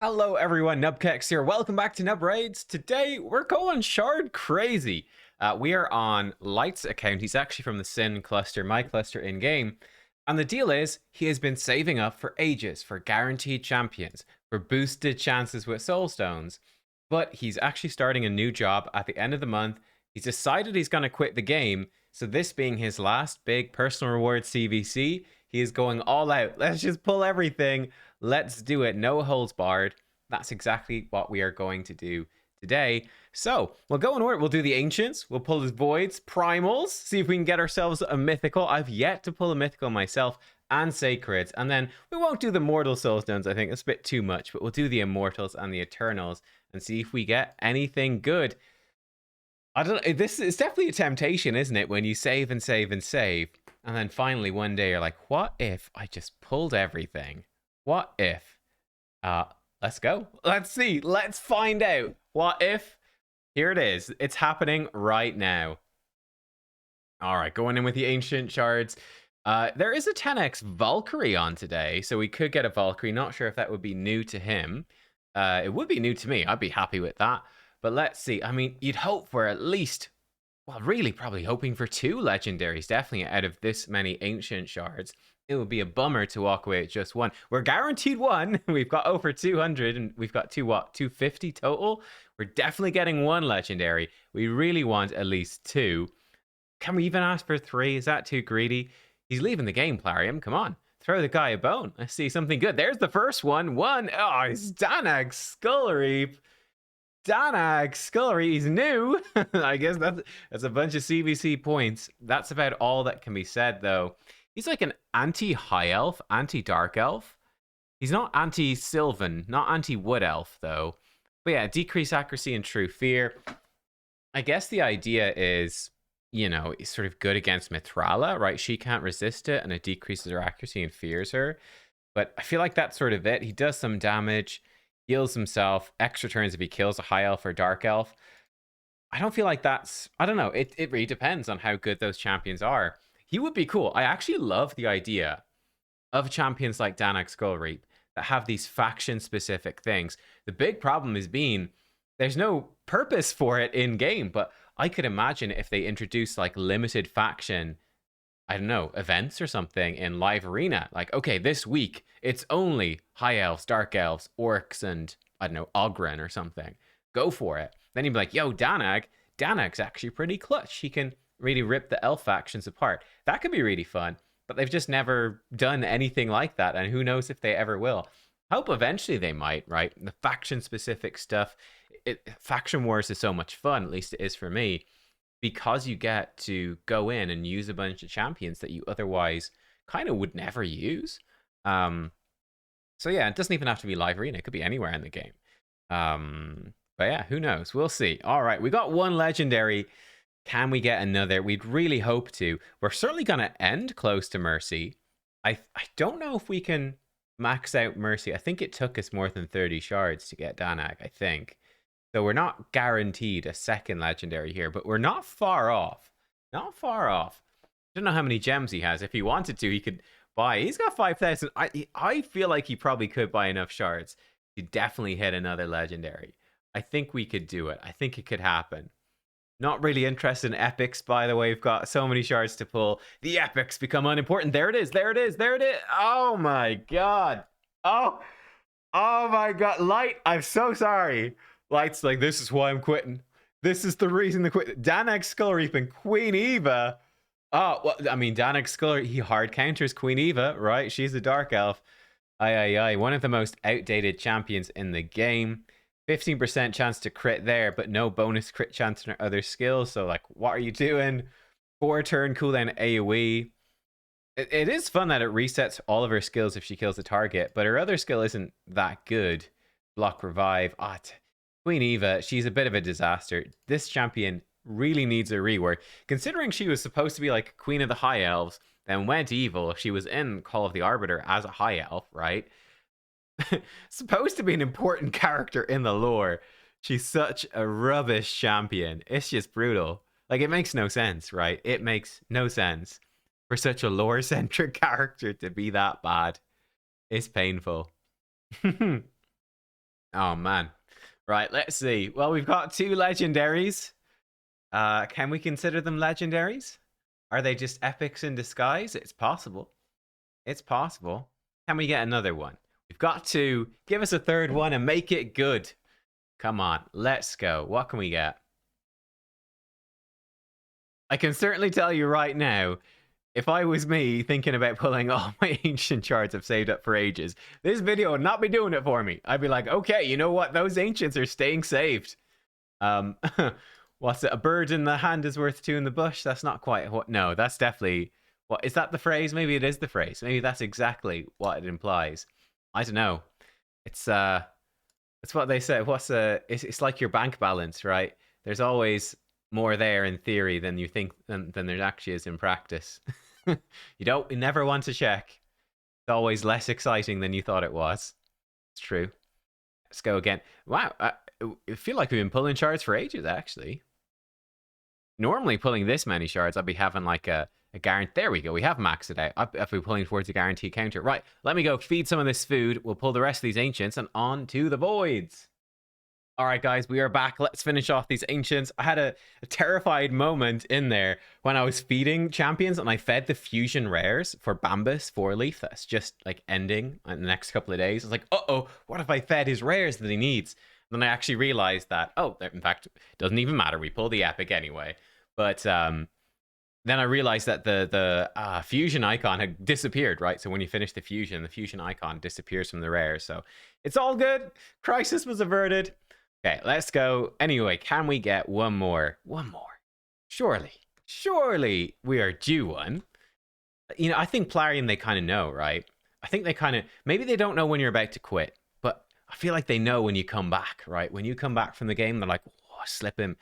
Hello everyone, nubkeks here. Welcome back to Nub Raids. Today we're going shard crazy. We are on Light's account. He's actually from the Sin cluster, my cluster in game. And the deal is, he has been saving up for ages for guaranteed champions, for boosted chances with soul stones. But he's actually starting a new job at the end of the month. He's decided he's going to quit the game. So this being his last big personal reward CVC, he is going all out. Let's just pull everything. Let's do it. No holds barred. That's exactly what we are going to do today. So we'll go in order. We'll do the ancients. We'll pull his voids, primals, see if we can get ourselves a mythical. I've yet to pull a mythical myself, and sacreds. And then we won't do the mortal soul stones. I think it's a bit too much, but we'll do the immortals and the eternals and see if we get anything good. I don't know. This is definitely a temptation, isn't it? When you save and save and save, and then finally one day you're like, what if I just pulled everything? What if? Let's go. Let's see. Let's find out. What if? Here it is. It's happening right now. All right, going in with the ancient shards. There is a 10x Valkyrie on today, so we could get a Valkyrie. Not sure if that would be new to him. It would be new to me. I'd be happy with that. But let's see. I mean, you'd hope for at least, well, really probably hoping for 2 legendaries, definitely out of this many ancient shards. It would be a bummer to walk away with just 1. We're guaranteed 1. We've got over 200 and we've got 250 total. We're definitely getting 1 legendary. We really want at least 2. Can we even ask for 3? Is that too greedy? He's leaving the game, Plarium. Come on. Throw the guy a bone. I see something good. There's the first one. Oh, it's Danag Skullreap. Danag Skullreap. He's new. I guess that's a bunch of CVC points. That's about all that can be said, though. He's like an anti-high elf, anti-dark elf. He's not anti-sylvan, not anti-wood elf, though. But yeah, decrease accuracy and true fear. I guess the idea is, you know, he's sort of good against Mithrala, right? She can't resist it, and it decreases her accuracy and fears her. But I feel like that's sort of it. He does some damage, heals himself, extra turns if he kills a high elf or dark elf. I don't feel like that's... I don't know. It really depends on how good those champions are. He would be cool. I actually love the idea of champions like Danag Skullreap that have these faction-specific things. The big problem is being there's no purpose for it in-game, but I could imagine if they introduce like limited faction, I don't know, events or something in live arena. Like, okay, this week, it's only high elves, dark elves, orcs, and, I don't know, Ogren or something. Go for it. Then you'd be like, yo, Danag's actually pretty clutch. He can really rip the elf factions apart. That could be really fun, but they've just never done anything like that, and who knows if they ever will. I hope eventually they might, right? The faction-specific stuff, Faction Wars is so much fun, at least it is for me, because you get to go in and use a bunch of champions that you otherwise kind of would never use. So yeah, it doesn't even have to be live arena. It could be anywhere in the game. But yeah, who knows? We'll see. All right, we got 1 legendary. Can we get another? We'd really hope to. We're certainly going to end close to Mercy. I don't know if we can max out Mercy. I think it took us more than 30 shards to get Danag, I think. So we're not guaranteed a 2nd legendary here, but we're not far off. Not far off. I don't know how many gems he has. If he wanted to, he could buy. He's got 5,000. I feel like he probably could buy enough shards to definitely hit another legendary. I think we could do it. I think it could happen. Not really interested in epics, by the way. We've got so many shards to pull. The epics become unimportant. There it is. There it is. There it is. Oh my god. Oh my god. Light, I'm so sorry. Light's like, this is why I'm quitting. This is the reason to quit. Danag Skullreap and Queen Eva. Oh, well, I mean, Danag Skullreap, he hard counters Queen Eva, right? She's a dark elf. Aye. One of the most outdated champions in the game. 15% chance to crit there, but no bonus crit chance in her other skills. So, like, what are you doing? 4-turn cooldown AoE. It is fun that it resets all of her skills if she kills a target, but her other skill isn't that good. Block revive. Queen Eva, she's a bit of a disaster. This champion really needs a rework. Considering she was supposed to be like Queen of the High Elves, then went evil. She was in Call of the Arbiter as a High Elf, right? Supposed to be an important character in the lore. She's such a rubbish champion. It's just brutal. Like, it makes no sense, right? It makes no sense for such a lore-centric character to be that bad. It's painful. Oh, man. Right, let's see. Well, we've got two legendaries. Can we consider them legendaries? Are they just epics in disguise? It's possible. It's possible. Can we get another one? We've got to give us a third one and make it good. Come on, let's go. What can we get? I can certainly tell you right now, if I was me thinking about pulling all my ancient shards I've saved up for ages, this video would not be doing it for me. I'd be like, okay, you know what? Those ancients are staying saved. Um, what's it? A bird in the hand is worth two in the bush. That's not quite what. No, that's definitely what. Is that the phrase? Maybe it is the phrase. Maybe that's exactly what it implies. I don't know. It's it's what they say. It's like your bank balance, right? There's always more there in theory than you think than there actually is in practice. You never want to check. It's always less exciting than you thought it was. It's true. Let's go again. Wow, I feel like we've been pulling shards for ages, actually. Normally, pulling this many shards, I'd be having like a guarantee. There we go. We have maxed it out. I'd be pulling towards a guarantee counter. Right, let me go feed some of this food. We'll pull the rest of these ancients and on to the voids. All right, guys, we are back. Let's finish off these ancients. I had a terrified moment in there when I was feeding champions and I fed the fusion rares for Bambus 4-leaf. That's just like ending in the next couple of days. I was like, uh-oh, what if I fed his rares that he needs? And then I actually realized that, oh, in fact, it doesn't even matter. We pull the epic anyway. But then I realized that the fusion icon had disappeared, right? So when you finish the fusion icon disappears from the rares. So it's all good. Crisis was averted. Okay, let's go. Anyway, can we get one more? One more. Surely we are due one. You know, I think Plarium, they kind of know, right? I think they kind of, maybe they don't know when you're about to quit, but I feel like they know when you come back, right? When you come back from the game, they're like, oh, slip him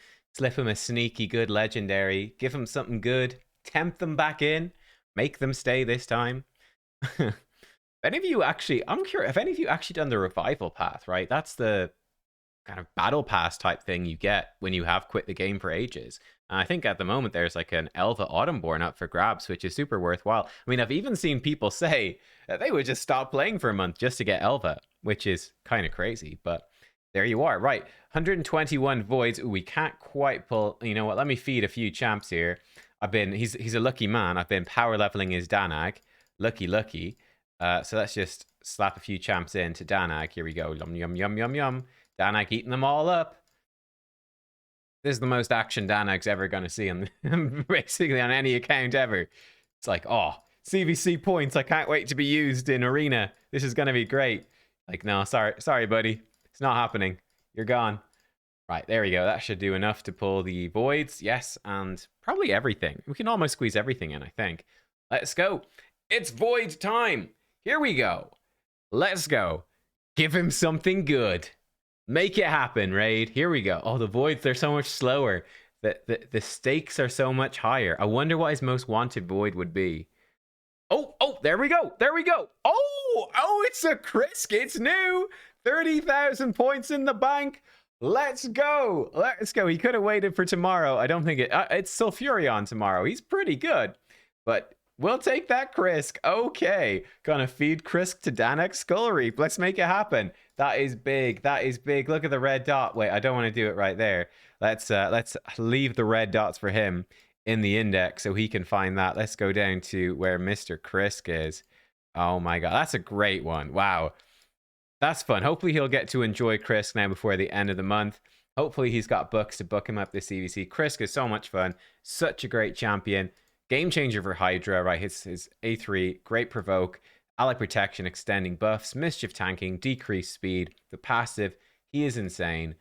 a sneaky good legendary, give him something good, tempt them back in, make them stay this time. If any of you actually, I'm curious, if any of you actually done the revival path, right? That's the kind of battle pass type thing you get when you have quit the game for ages. And I think at the moment there's like an Elva Autumnborn up for grabs, which is super worthwhile. I mean, I've even seen people say that they would just stop playing for a month just to get Elva, which is kind of crazy, but there you are. Right, 121 voids. Ooh, we can't quite pull. You know what? Let me feed a few champs here. He's a lucky man. I've been power leveling his Danag. Lucky. So let's just slap a few champs into Danag. Here we go. Yum. Danag eating them all up. This is the most action Danag's ever going to see on basically on any account ever. It's like, oh, CVC points. I can't wait to be used in Arena. This is going to be great. Like, no, sorry, buddy. It's not happening. You're gone. Right, there we go. That should do enough to pull the voids. Yes, and probably everything. We can almost squeeze everything in, I think. Let's go. It's void time. Here we go. Let's go. Give him something good. Make it happen, Raid. Here we go. Oh, the voids, they're so much slower. The stakes are so much higher. I wonder what his most wanted void would be. Oh, there we go. Oh, it's a Krisk. It's new. 30,000 points in the bank. Let's go. He could have waited for tomorrow. I don't think it's Sulfurion tomorrow. He's pretty good. But we'll take that Krisk. Okay. Gonna feed Krisk to Danek Skull Reap. Let's make it happen. That is big. Look at the red dot. Wait, I don't want to do it right there. Let's leave the red dots for him in the index so he can find that. Let's go down to where Mr. Krisk is. Oh my god, that's a great one. Wow. That's fun. Hopefully he'll get to enjoy Krisk now before the end of the month. Hopefully he's got books to book him up this CVC. Krisk is so much fun. Such a great champion. Game changer for Hydra, right? His A3, great provoke. Ally protection, extending buffs, mischief tanking, decreased speed, the passive. He is insane.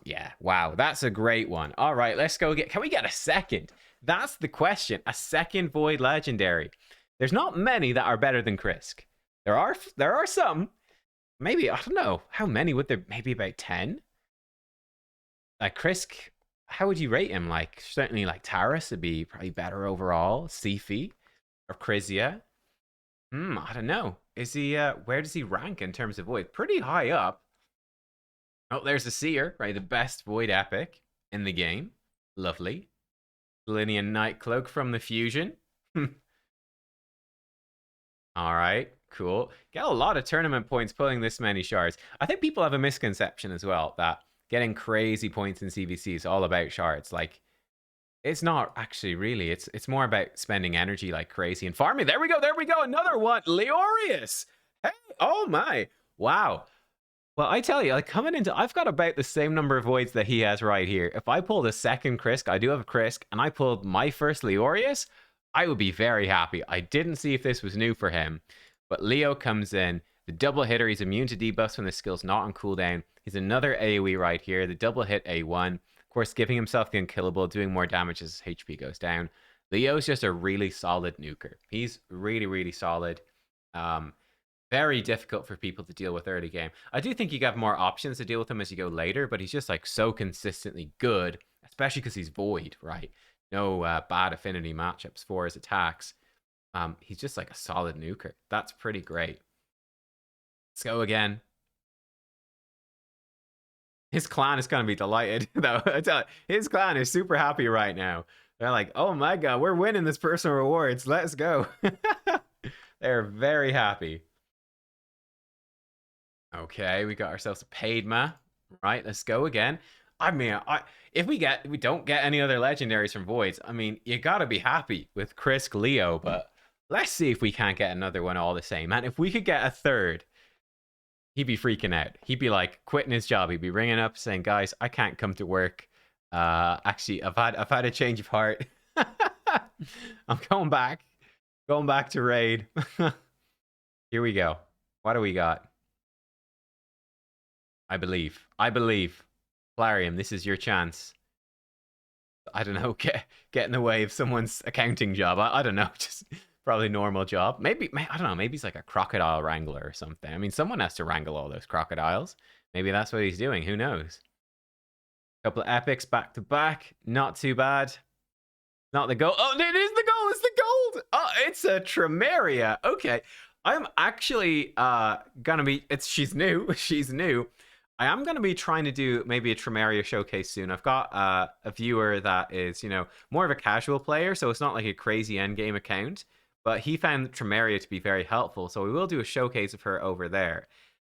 Yeah, wow, that's a great one. All right, let's go get. Can we get a second? That's the question. A second Void Legendary. There's not many that are better than Krisk. There are some. Maybe, I don't know. How many would there? Maybe about 10? Like Krisk, how would you rate him? Like, certainly like Taurus would be probably better overall. Sifi or Krizia. I don't know. Is he, where does he rank in terms of Void? Pretty high up. Oh, there's the Seer, right? The best Void epic in the game. Lovely. Selenian Night Cloak from the Fusion. All right. cool. Get a lot of tournament points pulling this many shards. I think people have a misconception as well that getting crazy points in CVC is all about shards. Like, it's not actually really. It's more about spending energy like crazy and farming. There we go. There we go. Another one. Leorius. Hey. Oh my. Wow. Well, I tell you, like coming into, I've got about the same number of voids that he has right here. If I pulled a second Krisk, I do have a Krisk, and I pulled my first Leorius, I would be very happy. I didn't see if this was new for him, but Leo comes in. The double hitter, he's immune to debuffs when the skill's not on cooldown. He's another AoE right here. The double hit A1. Of course, giving himself the unkillable, doing more damage as his HP goes down. Leo's just a really solid nuker. He's really, really solid. Very difficult for people to deal with early game. I do think you have more options to deal with him as you go later, but he's just like so consistently good, especially because he's void, right? No bad affinity matchups for his attacks. He's just like a solid nuker. That's pretty great. Let's go again. His clan is going to be delighted, though. His clan is super happy right now. They're like, oh my god, we're winning this personal rewards. Let's go. They're very happy. Okay, we got ourselves a paid ma. Right, let's go again. I mean, if we don't get any other legendaries from voids, I mean, you gotta be happy with Krisk Leo, but let's see if we can't get another one all the same. Man, if we could get a third, he'd be freaking out. He'd be like quitting his job. He'd be ringing up saying, guys, I can't come to work. Actually, I've had a change of heart. I'm going back to raid. Here we go. What do we got? I believe. Plarium, this is your chance. I don't know, get in the way of someone's accounting job. I don't know, just probably normal job. Maybe, I don't know, maybe he's like a crocodile wrangler or something. I mean, someone has to wrangle all those crocodiles. Maybe that's what he's doing, who knows? Couple of epics back to back, not too bad. Not the gold. Oh, it is the gold, it's the gold! Oh, it's a Tremeria, okay. I'm actually gonna be, she's new. I am going to be trying to do maybe a Tremeria showcase soon. I've got a viewer that is, you know, more of a casual player, so it's not like a crazy endgame account, but he found Tremeria to be very helpful, so we will do a showcase of her over there.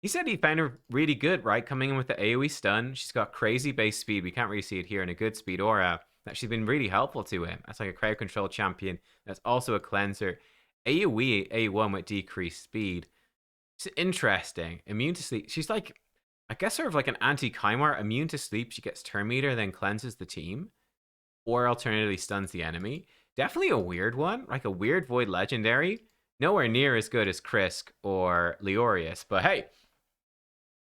He said he found her really good, right? Coming in with the AoE stun. She's got crazy base speed. We can't really see it here, and a good speed aura. That she's been really helpful to him. That's like a crowd control champion. That's also a cleanser. AoE A1 with decreased speed. It's interesting. Immune to sleep. She's like, I guess sort of like an anti-Kymar, immune to sleep. She gets turn meter, then cleanses the team. Or alternatively stuns the enemy. Definitely a weird one. Like a weird void legendary. Nowhere near as good as Krisk or Leorius. But hey,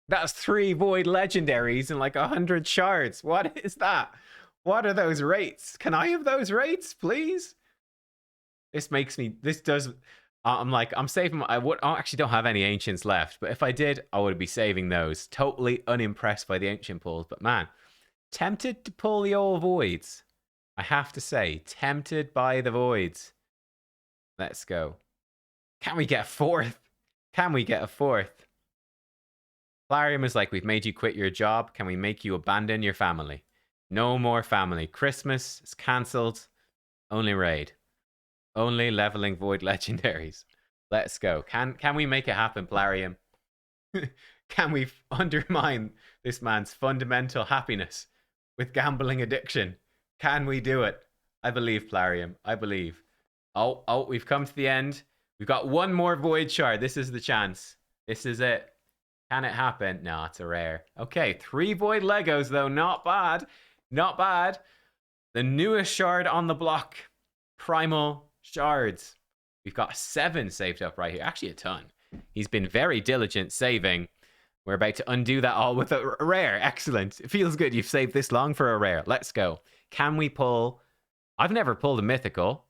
that's 3 void legendaries and like 100 shards. What is that? What are those rates? Can I have those rates, please? This does... I'm like, I'm saving... I actually don't have any ancients left, but if I did, I would be saving those. Totally unimpressed by the ancient pulls, but man, tempted to pull the old voids. I have to say, tempted by the voids. Let's go. Can we get a 4th? Can we get a 4th? Plarium is like, we've made you quit your job. Can we make you abandon your family? No more family. Christmas is cancelled. Only raid. Only leveling void legendaries. Let's go. Can we make it happen, Plarium? Can we undermine this man's fundamental happiness with gambling addiction? Can we do it? I believe, Plarium. I believe. Oh, we've come to the end. We've got one more void shard. This is the chance. This is it. Can it happen? No, it's a rare. Okay, 3 void Legos, though. Not bad. Not bad. The newest shard on the block. Primal shards. We've got 7 saved up right here. Actually, a ton. He's been very diligent saving. We're about to undo that all with a rare. Excellent. It feels good you've saved this long for a rare. Let's go. Can we pull... I've never pulled a mythical.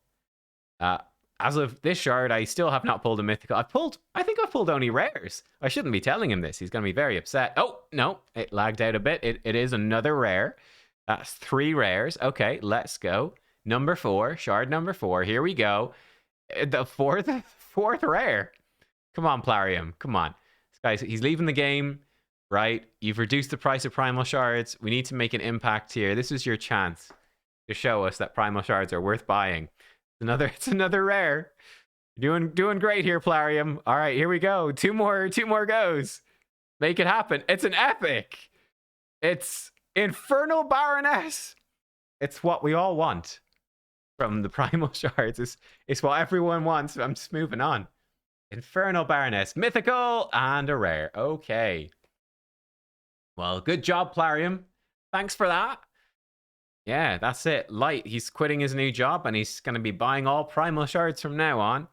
As of this shard, I still have not pulled a mythical. I think I've pulled only rares. I shouldn't be telling him this. He's going to be very upset. Oh, no. It lagged out a bit. It is another rare. That's 3 rares. Okay, let's go. Number 4. Shard number 4. Here we go. The fourth rare. Come on, Plarium. Come on. This guy's, he's leaving the game, right? You've reduced the price of Primal Shards. We need to make an impact here. This is your chance to show us that Primal Shards are worth buying. It's another rare. You're doing great here, Plarium. All right, here we go. Two more goes. Make it happen. It's an epic. It's Infernal Baroness. It's what we all want from the Primal Shards. It's what everyone wants. I'm just moving on. Infernal Baroness, mythical and a rare. Okay. Well, good job, Plarium. Thanks for that. Yeah, that's it. Light, he's quitting his new job and he's going to be buying all Primal Shards from now on.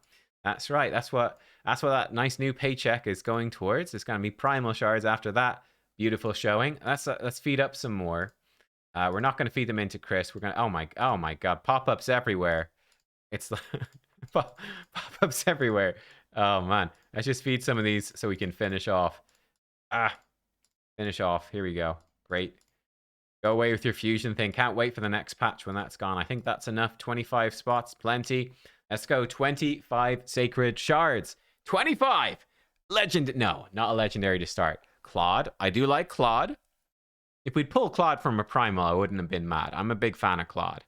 That's right. That's what that nice new paycheck is going towards. It's going to be Primal Shards after that beautiful showing. Let's feed up some more. We're not going to feed them into Chris. We're going to oh my god, pop-ups everywhere. It's pop-ups everywhere. Oh man. Let's just feed some of these so we can finish off. Finish off. Here we go. Great. Go away with your fusion thing. Can't wait for the next patch when that's gone. I think that's enough. 25 spots, plenty. Let's go. 25 sacred shards. 25! Legend. No, not a legendary to start. Claude. I do like Claude. If we'd pull Claude from a Primal, I wouldn't have been mad. I'm a big fan of Claude.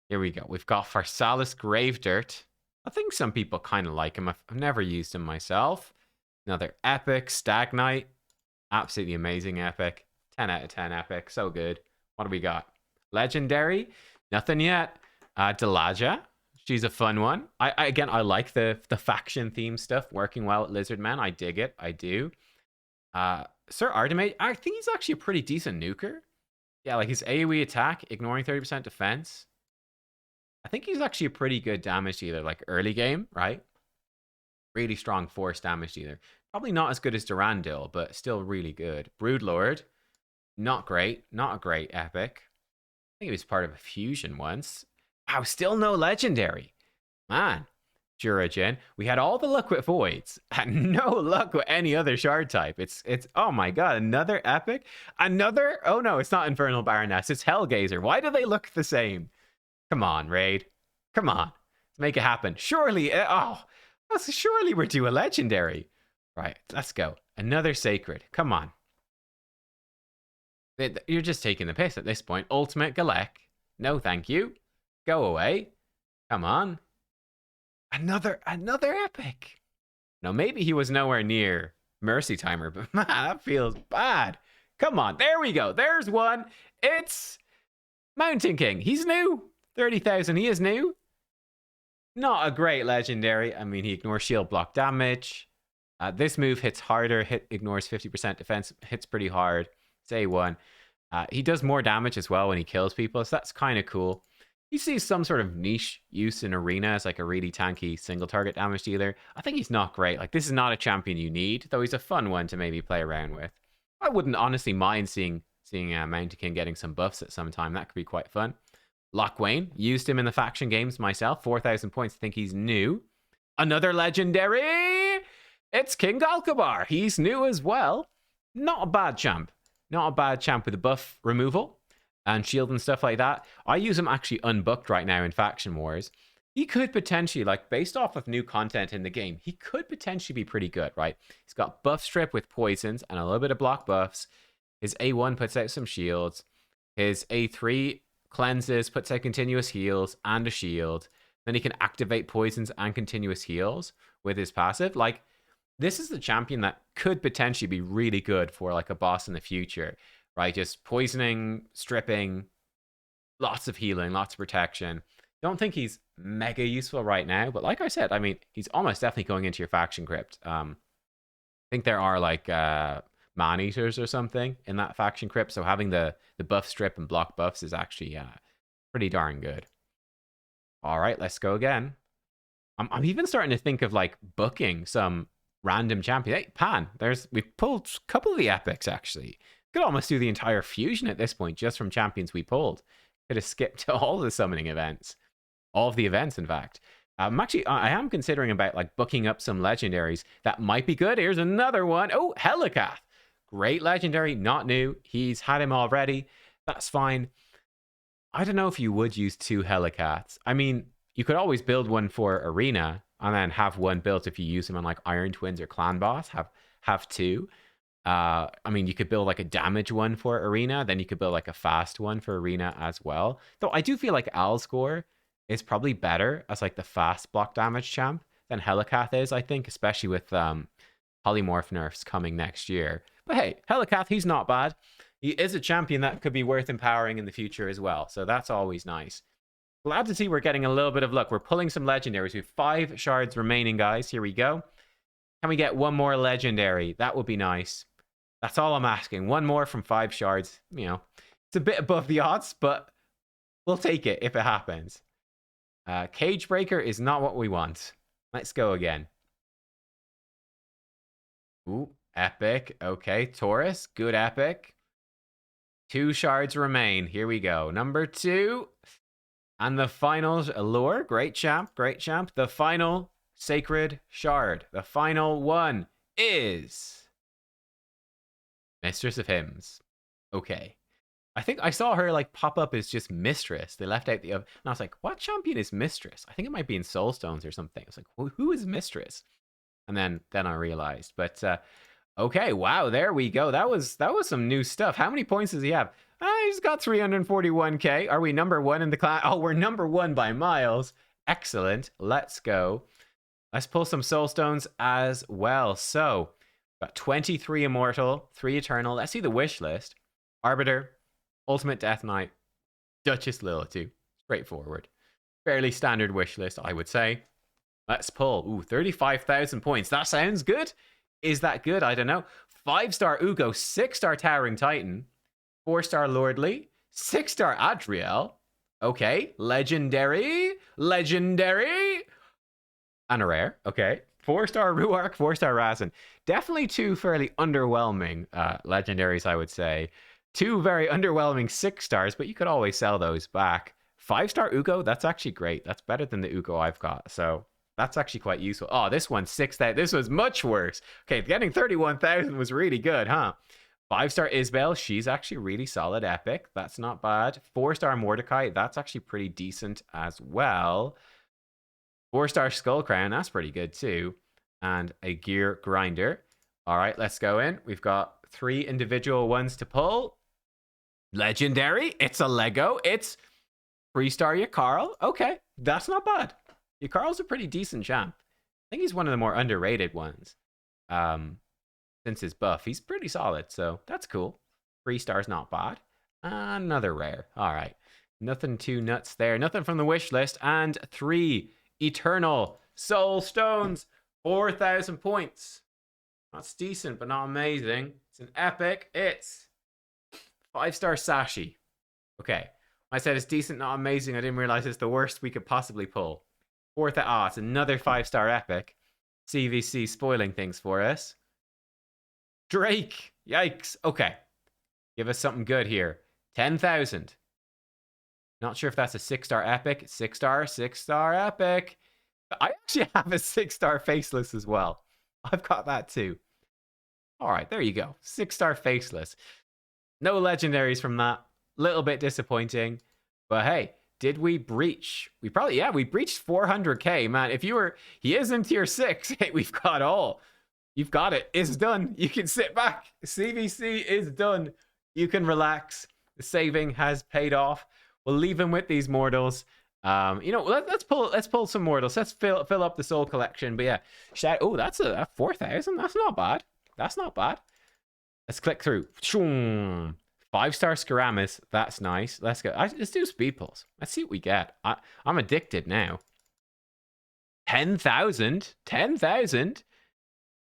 Here we go. We've got Pharsalis Gravedirt. I think some people kind of like him. I've never used him myself. Another epic. Stagnite. Absolutely amazing epic. 10 out of 10 epic. So good. What do we got? Legendary? Nothing yet. Delaja. She's a fun one. I like the faction theme stuff working well at Lizardman. I dig it. I do. Sir Ardamate, I think he's actually a pretty decent nuker. Yeah, like his AoE attack, ignoring 30% defense. I think he's actually a pretty good damage dealer, like early game, right? Really strong force damage dealer. Probably not as good as Durandil, but still really good. Broodlord, not great. Not a great epic. I think he was part of a fusion once. Wow, still no legendary. Man. Juragen. We had all the luck with voids and no luck with any other shard type. It's oh my god, another epic? Another? Oh no, it's not Infernal Baroness, it's Hellgazer. Why do they look the same? Come on, Raid. Come on. Let's make it happen. Surely, surely we're due a legendary. Right, let's go. Another sacred. Come on. You're just taking the piss at this point. Ultimate Galek. No, thank you. Go away. Come on. Another epic. No, maybe he was nowhere near Mercy Timer, but man, that feels bad. Come on. There we go. There's one. It's Mountain King. He's new. 30,000. He is new. Not a great legendary. I mean, he ignores shield block damage. This move hits harder. Ignores 50% defense. Hits pretty hard. It's A1. He does more damage as well when he kills people, so that's kind of cool. He sees some sort of niche use in Arena as like a really tanky single target damage dealer. I think he's not great. Like, this is not a champion you need, though he's a fun one to maybe play around with. I wouldn't honestly mind seeing Mountain King getting some buffs at some time. That could be quite fun. Lockwayne, used him in the faction games myself. 4,000 points. I think he's new. Another legendary. It's King Galkabar. He's new as well. Not a bad champ. Not a bad champ with the buff removal and shield and stuff like that. I use him actually unbooked right now in Faction Wars. He could potentially, like, based off of new content in the game, he could potentially be pretty good, right? He's got buff strip with poisons and a little bit of block buffs. His A1 puts out some shields. His A3 cleanses, puts out continuous heals and a shield. Then he can activate poisons and continuous heals with his passive. Like, this is the champion that could potentially be really good for like a boss in the future, right? Just poisoning, stripping, lots of healing, lots of protection. Don't think he's mega useful right now, but like I said, I mean, he's almost definitely going into your faction crypt. I think there are like man-eaters or something in that faction crypt, so having the buff strip and block buffs is actually pretty darn good. All right, let's go again. I'm even starting to think of like booking some random champion. Hey, Pan, we've pulled a couple of the epics actually. Could almost do the entire fusion at this point just from champions we pulled. Could have skipped all the summoning events. All of the events, in fact. I am considering about like booking up some legendaries that might be good. Here's another one. Oh, Helicath. Great legendary, not new. He's had him already. That's fine. I don't know if you would use 2 Helicaths. I mean, you could always build one for Arena and then have one built if you use them on like Iron Twins or Clan Boss. Have 2. I mean, you could build like a damage one for Arena, then you could build like a fast one for Arena as well. Though I do feel like Alsgore is probably better as like the fast block damage champ than Helicath is, I think, especially with polymorph nerfs coming next year. But hey, Helicath, he's not bad. He is a champion that could be worth empowering in the future as well, so that's always nice. Glad to see we're getting a little bit of luck. We're pulling some legendaries. We have 5 shards remaining, guys. Here we go. Can we get one more legendary? That would be nice. That's all I'm asking. One more from 5 shards. You know, it's a bit above the odds, but we'll take it if it happens. Cage Breaker is not what we want. Let's go again. Ooh, epic. Okay, Taurus. Good epic. 2 shards remain. Here we go. Number 2. And the final allure. Great champ. Great champ. The final sacred shard. The final one is Mistress of Hymns. Okay. I think I saw her like pop up as just Mistress. They left out the other. And I was like, what champion is Mistress? I think it might be in Soulstones or something. I was like, well, who is Mistress? And then I realized. But okay, wow, there we go. That was some new stuff. How many points does he have? He's got 341k. Are we number 1 in the class? Oh, we're number 1 by miles. Excellent. Let's go. Let's pull some Soulstones as well. So, got 23 Immortal, 3 Eternal. Let's see the wish list. Arbiter, Ultimate Death Knight, Duchess Lilitu. Straightforward. Fairly standard wish list, I would say. Let's pull. Ooh, 35,000 points. That sounds good. Is that good? I don't know. 5-star Ugo, 6-star Towering Titan, 4-star Lordly, 6-star Adriel. Okay. Legendary. Legendary. And a rare. Okay. 4-star Ruark, 4-star Razin. Definitely 2 fairly underwhelming legendaries, I would say. 2 very underwhelming 6 stars, but you could always sell those back. 5-star Ugo, that's actually great. That's better than the Ugo I've got. So that's actually quite useful. Oh, this one's 6,000. This was much worse. Okay, getting 31,000 was really good, huh? 5-star Isabel, she's actually really solid epic. That's not bad. 4-star Mordecai, that's actually pretty decent as well. 4-star Skullcrown, that's pretty good too. And a Gear Grinder. All right, let's go in. We've got 3 individual ones to pull. Legendary, it's a Lego. It's 3-star Yakarl. Okay, that's not bad. Yakarl's a pretty decent champ. I think he's one of the more underrated ones. Since his buff, he's pretty solid, so that's cool. 3 stars, not bad. Another rare. All right. Nothing too nuts there. Nothing from the wish list. And 3 Eternal Soul Stones. 4,000 points. That's decent, but not amazing. It's an epic. It's 5-star Sashi. Okay. I said it's decent, not amazing. I didn't realize it's the worst we could possibly pull. It's another 5-star epic. CVC spoiling things for us. Drake. Yikes. Okay. Give us something good here. 10,000. Not sure if that's a 6-star epic. 6-star epic. I actually have a 6-star faceless as well. I've got that too. All right, there you go. 6-star faceless. No legendaries from that. Little bit disappointing. But hey, did we breach? We breached 400k, man. He is in tier 6. Hey, we've got all. You've got it. It's done. You can sit back. CVC is done. You can relax. The saving has paid off. We'll leave him with these mortals. Let's pull some mortals. Let's fill up the soul collection. But yeah, oh, that's a 4,000. That's not bad. That's not bad. Let's click through. 5-star Skaramis. That's nice. Let's go. Let's do speed pulls. Let's see what we get. I'm addicted now. 10,000. 10,000.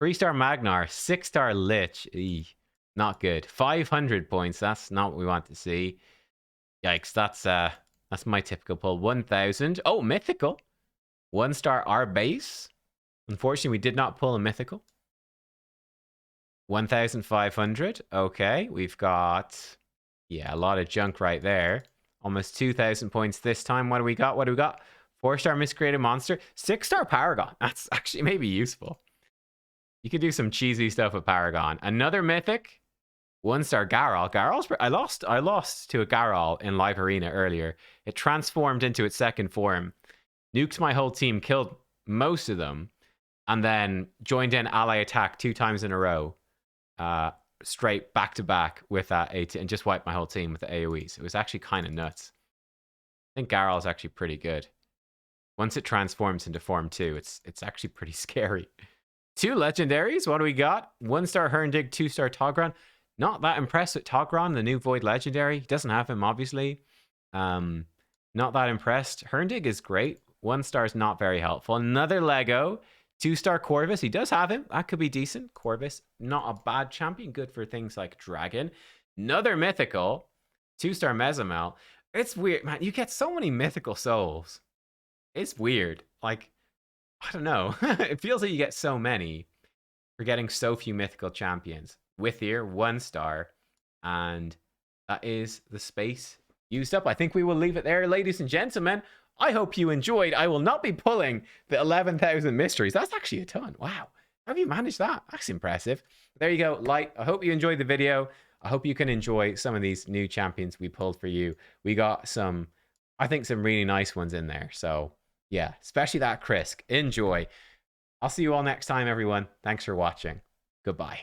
3-star Magnar. 6-star Lich. Eey, not good. 500 points. That's not what we want to see. Yikes. That's my typical pull. 1,000. Oh, mythical. 1-star R base. Unfortunately, we did not pull a mythical. 1,500. Okay, we've got a lot of junk right there. Almost 2,000 points this time. What do we got? 4-star Miscreated Monster. 6-star Paragon. That's actually maybe useful. You could do some cheesy stuff with Paragon. Another mythic. 1-star Garol. I lost to a Garol in Live Arena earlier. It transformed into its second form, nuked my whole team, killed most of them, and then joined in ally attack 2 times in a row, straight back to back with that and just wiped my whole team with the AoEs. It was actually kind of nuts. I think Garol's actually pretty good. Once it transforms into form 2, it's actually pretty scary. 2 legendaries. What do we got? 1-star Herndig, 2-star Togron. Not that impressed with Togron, the new Void legendary. He doesn't have him, obviously. Not that impressed. Herndig is great. 1-star is not very helpful. Another Lego. 2-star Corvus. He does have him. That could be decent. Corvus, not a bad champion. Good for things like Dragon. Another mythical. 2-star Mezamel. It's weird, man. You get so many mythical souls. It's weird. Like, I don't know. It feels like you get so many for getting so few mythical champions. Withier, 1-star. And that is the space used up. I think we will leave it there, ladies and gentlemen. I hope you enjoyed. I will not be pulling the 11,000 mysteries. That's actually a ton. Wow. How have you managed that? That's impressive. There you go, Light. I hope you enjoyed the video. I hope you can enjoy some of these new champions we pulled for you. We got some, I think, some really nice ones in there. So, yeah, especially that Krisk. Enjoy. I'll see you all next time, everyone. Thanks for watching. Goodbye.